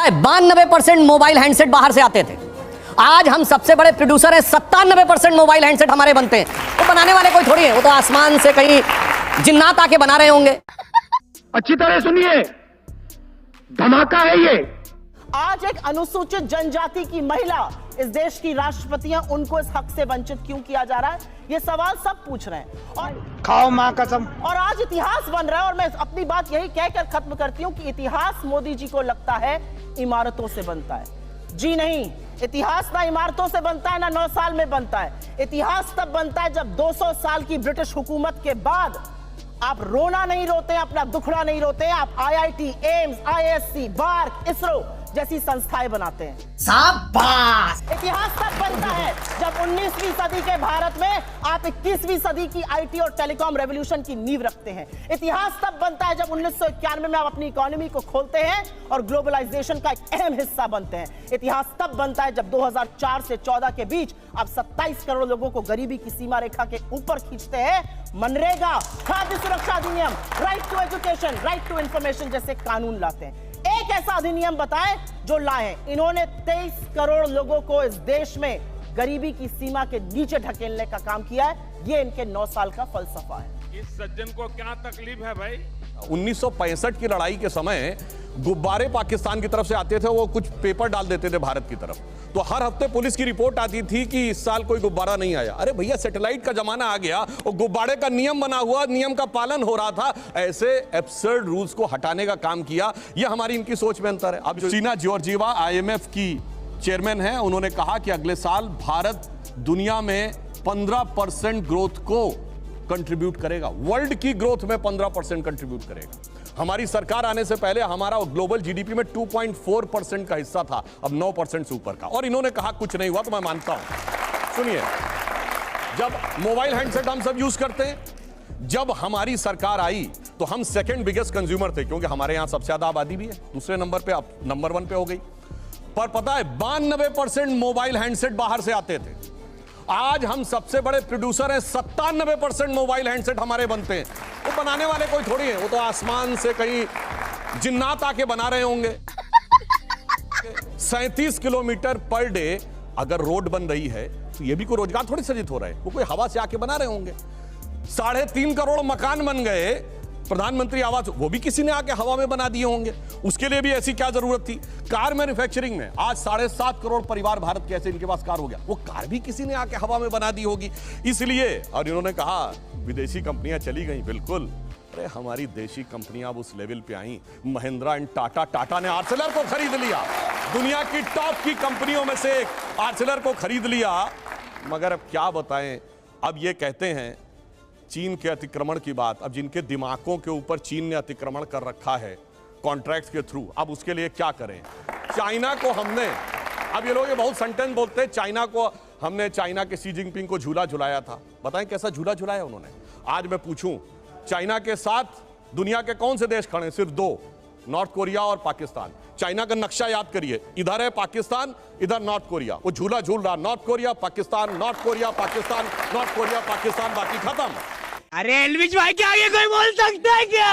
92% mobile handset बाहर से आते थे। आज हम सबसे बड़े प्रोड्यूसर हैं, 97% मोबाइल हैंडसेट हमारे बनते हैं। वो बनाने वाले कोई थोड़ी है, वो तो आसमान से कहीं जिन्नात आके बना रहे होंगे। अच्छी तरह सुनिए, धमाका है ये। आज एक अनुसूचित जनजाति की महिला इस देश की राष्ट्रपति है, उनको इस हक से वंचित क्यों किया जा रहा है, ये सवाल सब पूछ रहे हैं। और खाओ मां कसम। और आज इतिहास बन रहा है। और मैं अपनी बात यही कहकर खत्म करती हूं कि इतिहास मोदी जी को लगता है इमारतों से बनता है। जी नहीं, इतिहास ना इमारतों से बनता है, ना 9 साल में बनता है। इतिहास तब बनता है जब 200 साल की ब्रिटिश हुकूमत के बाद आप रोना नहीं रोते, अपना दुखड़ा नहीं रोते, आप IIT, AIIMS, ISC, BARC, ISRO जैसी संस्थाएं बनाते हैं। शाबाश। इतिहास तब बनता है जब 19वीं सदी के भारत में आप 21वीं सदी की IT और टेलीकॉम रेवोल्यूशन की नींव रखते हैं। इतिहास तब बनता है जब 1991 में आप अपनी इकोनॉमी को खोलते हैं और ग्लोबलाइजेशन का एक अहम हिस्सा बनते हैं। इतिहास तब बनता है जब 2004 से 14 के बीच आप 27 करोड़ लोगों को गरीबी की सीमा रेखा के ऊपर खींचते हैं। मनरेगा, खाद्य सुरक्षा अधिनियम, right to education, right to information जैसे कानून लाते हैं। एक ऐसा अधिनियम बताएं जो लाए। इन्होंने 23 करोड़ लोगों को इस देश में गरीबी की सीमा के नीचे ढकेलने का काम किया है। ये इनके 9 साल का फलसफा है। इस सज्जन को क्या तकलीफ है भाई? 1965 की लड़ाई के समय गुब्बारे पाकिस्तान की तरफ से आते थे, वो कुछ पेपर डाल देते थे भारत की तरफ, तो हर हफ्ते पुलिस की रिपोर्ट आती थी कि इस साल कोई गुब्बारा नहीं आया। अरे भैया, सैटेलाइट का जमाना आ गया और गुब्बारे का नियम बना हुआ, नियम का पालन हो रहा था। ऐसे एब्सर्ड रूल्स को हटाने का काम किया। ये हमारी इनकी सोच में अंतर है। अब सीना जॉर्जिवा IMF की चेयरमैन है, उन्होंने कहा कि अगले साल भारत दुनिया में 15% ग्रोथ को कंट्रीब्यूट करेगा, वर्ल्ड की ग्रोथ में 15% कंट्रीब्यूट करेगा। हमारी सरकार आने से पहले हमारा ग्लोबल GDP में 2.4% का हिस्सा था, अब 9% से ऊपर का। और इन्होंने कहा कुछ नहीं हुआ, तो मैं मानता हूं। सुनिए, जब मोबाइल हैंडसेट हम सब यूज करते हैं, जब हमारी सरकार आई तो हम सेकंड बिगेस्ट कंज्यूमर थे, क्योंकि हमारे यहां सबसे ज्यादा आबादी भी है। दूसरे नंबर पे, अब नंबर 1 पे हो गई। पर पता है, 92% मोबाइल हैंडसेट बाहर से आते थे। आज हम सबसे बड़े प्रोड्यूसर हैं, 97% मोबाइल हैंडसेट हमारे बनते हैं। वो बनाने वाले कोई थोड़ी है, वो तो आसमान से कहीं जिन्नात आके बना रहे होंगे। 37 किलोमीटर पर डे अगर रोड बन रही है तो ये भी कोई रोजगार थोड़ी सृजित हो रहा है, वो कोई हवा से आके बना रहे होंगे। 3.5 करोड़ मकान बन गए, प्रधानमंत्री आवास, वो भी किसी ने आके हवा में बना दिए होंगे। उसके लिए भी ऐसी क्या जरूरत थी? कार मैन्युफैक्चरिंग में आज 7.5 करोड़ परिवार भारत के ऐसे इनके पास कार हो गया, वो कार भी किसी ने आके हवा में बना दी होगी। इसलिए, और इन्होंने कहा विदेशी कंपनियां चली गई, बिल्कुल। अरे हमारी देशी कंपनियां अब उस लेवल पे आई। महिंद्रा एंड टाटा ने आर्सेलर को खरीद लिया, दुनिया की टॉप की कंपनियों में से एक आर्सेलर को खरीद लिया। मगर अब क्या बताएं, अब ये कहते हैं चीन के अतिक्रमण की बात। अब जिनके दिमागों के ऊपर चीन ने अतिक्रमण कर रखा है कॉन्ट्रैक्ट्स के थ्रू, अब उसके लिए क्या करें? चाइना को हमने, अब ये लोग ये बहुत सेंटेंस बोलते हैं, चाइना के शी जिनपिंग को झूला झुलाया था। बताएं कैसा झूला झुलाया उन्होंने? आज मैं पूछूं, चाइना के साथ दुनिया के कौन से देश खड़े हैं? सिर्फ 2, नॉर्थ कोरिया और पाकिस्तान। चाइना का नक्शा याद करिए, इधर है पाकिस्तान, इधर नॉर्थ कोरिया। वो झूला झूल रहा, north Korea Pakistan, north Korea Pakistan, north Korea Pakistan, बाकी खत्म। अरे एलविश भाई के आगे कोई बोल सकता है क्या?